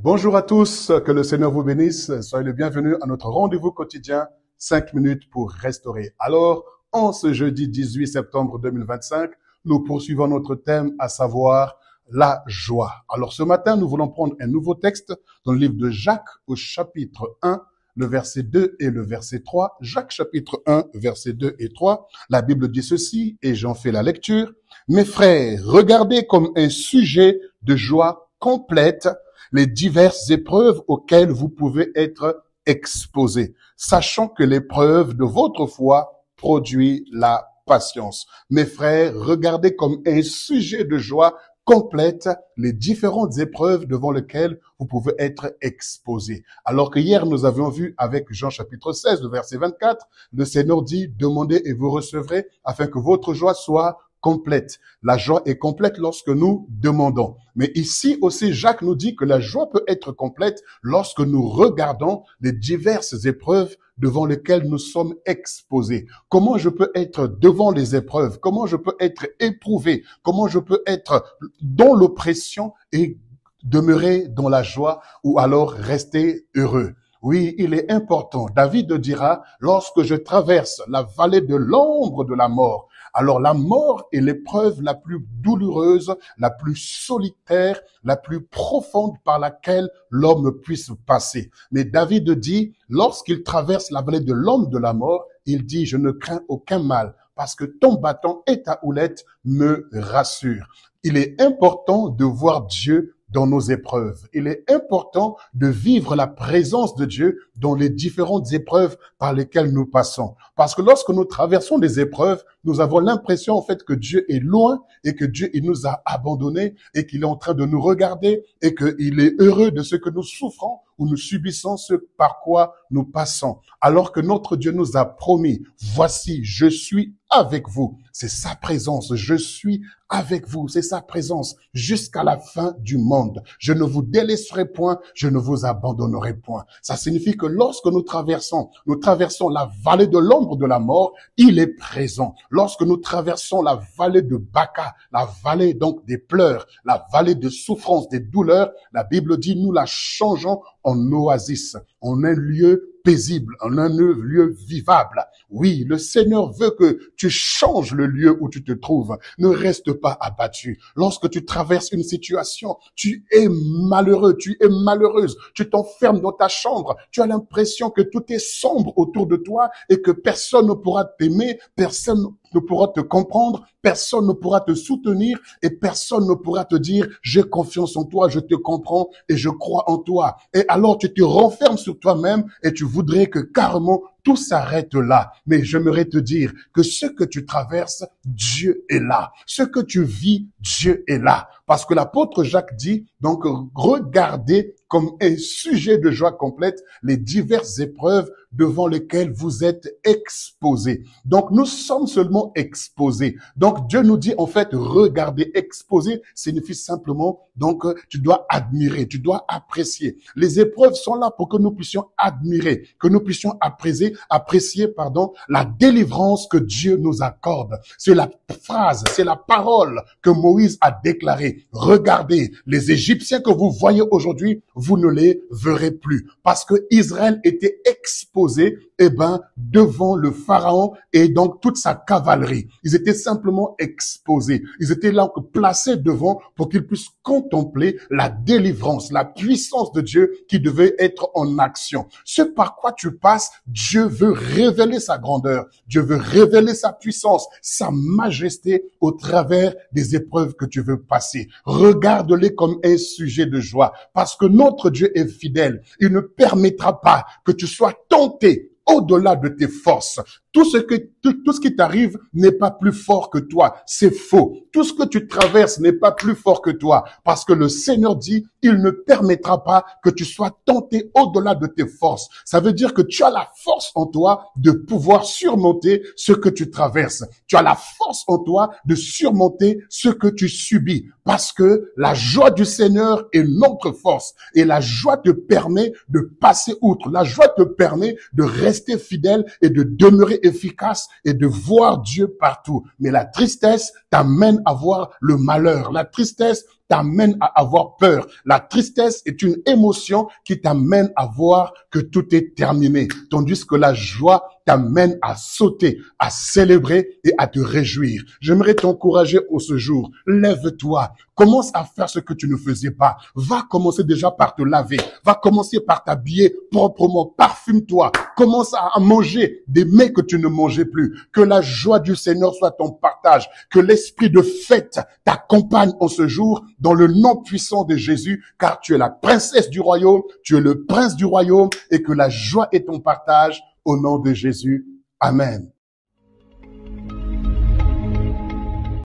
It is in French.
Bonjour à tous, que le Seigneur vous bénisse. Soyez le bienvenu à notre rendez-vous quotidien, 5 minutes pour restaurer. Alors, en ce jeudi 18 septembre 2025, nous poursuivons notre thème, à savoir la joie. Alors ce matin, nous voulons prendre un nouveau texte dans le livre de Jacques au chapitre 1, le verset 2 et le verset 3. Jacques chapitre 1, verset 2 et 3. La Bible dit ceci, et j'en fais la lecture. Mes frères, regardez comme un sujet de joie complète les diverses épreuves auxquelles vous pouvez être exposés, sachant que l'épreuve de votre foi produit la patience. Mes frères, regardez comme un sujet de joie complète les différentes épreuves devant lesquelles vous pouvez être exposés. Alors que hier, nous avions vu avec Jean chapitre 16, le verset 24, le Seigneur dit, demandez et vous recevrez afin que votre joie soit complète. La joie est complète lorsque nous demandons. Mais ici aussi, Jacques nous dit que la joie peut être complète lorsque nous regardons les diverses épreuves devant lesquelles nous sommes exposés. Comment je peux être devant les épreuves? Comment je peux être éprouvé? Comment je peux être dans l'oppression et demeurer dans la joie ou alors rester heureux? Oui, il est important. David dira, lorsque je traverse la vallée de l'ombre de la mort, alors la mort est l'épreuve la plus douloureuse, la plus solitaire, la plus profonde par laquelle l'homme puisse passer. Mais David dit, lorsqu'il traverse la vallée de l'ombre de la mort, il dit, je ne crains aucun mal, parce que ton bâton et ta houlette me rassurent. Il est important de voir Dieu dans nos épreuves. Il est important de vivre la présence de Dieu dans les différentes épreuves par lesquelles nous passons. Parce que lorsque nous traversons des épreuves, nous avons l'impression en fait que Dieu est loin et que Dieu il nous a abandonnés et qu'il est en train de nous regarder et qu'il est heureux de ce que nous souffrons ou nous subissons, ce par quoi nous passons. Alors que notre Dieu nous a promis, voici, je suis avec vous. C'est sa présence, je suis avec vous, c'est sa présence jusqu'à la fin du monde. Je ne vous délaisserai point, je ne vous abandonnerai point. Ça signifie que lorsque nous traversons la vallée de l'ombre de la mort, il est présent. Lorsque nous traversons la vallée de Baca, la vallée donc des pleurs, la vallée de souffrance, des douleurs, la Bible dit nous la changeons en oasis, en un lieu paisible, en un lieu vivable. Oui, le Seigneur veut que tu changes le lieu où tu te trouves. Ne reste pas abattu. Lorsque tu traverses une situation, tu es malheureux, tu es malheureuse, tu t'enfermes dans ta chambre, tu as l'impression que tout est sombre autour de toi et que personne ne pourra t'aimer, personne ne pourra te comprendre, personne ne pourra te soutenir et personne ne pourra te dire « j'ai confiance en toi, je te comprends et je crois en toi ». Et alors tu te renfermes sur toi-même et tu voudrais que carrément tout s'arrête là. Mais j'aimerais te dire que ce que tu traverses, Dieu est là. Ce que tu vis, Dieu est là. Parce que l'apôtre Jacques dit, donc regardez comme un sujet de joie complète les diverses épreuves devant lesquelles vous êtes exposés. Donc nous sommes seulement exposés. Donc Dieu nous dit en fait, regardez, exposer signifie simplement, donc tu dois admirer, tu dois apprécier. Les épreuves sont là pour que nous puissions admirer, que nous puissions apprécier, la délivrance que Dieu nous accorde. C'est la phrase, c'est la parole que Moïse a déclarée. Regardez, les Égyptiens que vous voyez aujourd'hui, vous ne les verrez plus. Parce que Israël était exposé, devant le Pharaon et donc toute sa cavalerie. Ils étaient simplement exposés. Ils étaient là placés devant pour qu'ils puissent contempler la délivrance, la puissance de Dieu qui devait être en action. Ce par quoi tu passes, Dieu veut révéler sa grandeur. Dieu veut révéler sa puissance, sa majesté au travers des épreuves que tu veux passer. Regarde-les comme un sujet de joie parce que notre Dieu est fidèle. Il ne permettra pas que tu sois tenté au-delà de tes forces. Tout ce qui t'arrive n'est pas plus fort que toi. C'est faux. Tout ce que tu traverses n'est pas plus fort que toi. Parce que le Seigneur dit, il ne permettra pas que tu sois tenté au-delà de tes forces. Ça veut dire que tu as la force en toi de pouvoir surmonter ce que tu traverses. Tu as la force en toi de surmonter ce que tu subis. Parce que la joie du Seigneur est notre force. Et la joie te permet de passer outre. La joie te permet de rester fidèle et de demeurer efficace et de voir Dieu partout. Mais la tristesse t'amène à voir le malheur. La tristesse t'amène à avoir peur. La tristesse est une émotion qui t'amène à voir que tout est terminé, tandis que la joie t'amène à sauter, à célébrer et à te réjouir. J'aimerais t'encourager ce jour. Lève-toi. Commence à faire ce que tu ne faisais pas. Va commencer déjà par te laver. Va commencer par t'habiller proprement. Parfume-toi. Commence à manger des mets que tu ne mangeais plus. Que la joie du Seigneur soit ton partage. Que l'esprit de fête t'accompagne en ce jour dans le nom puissant de Jésus, car tu es la princesse du royaume, tu es le prince du royaume et que la joie est ton partage au nom de Jésus. Amen.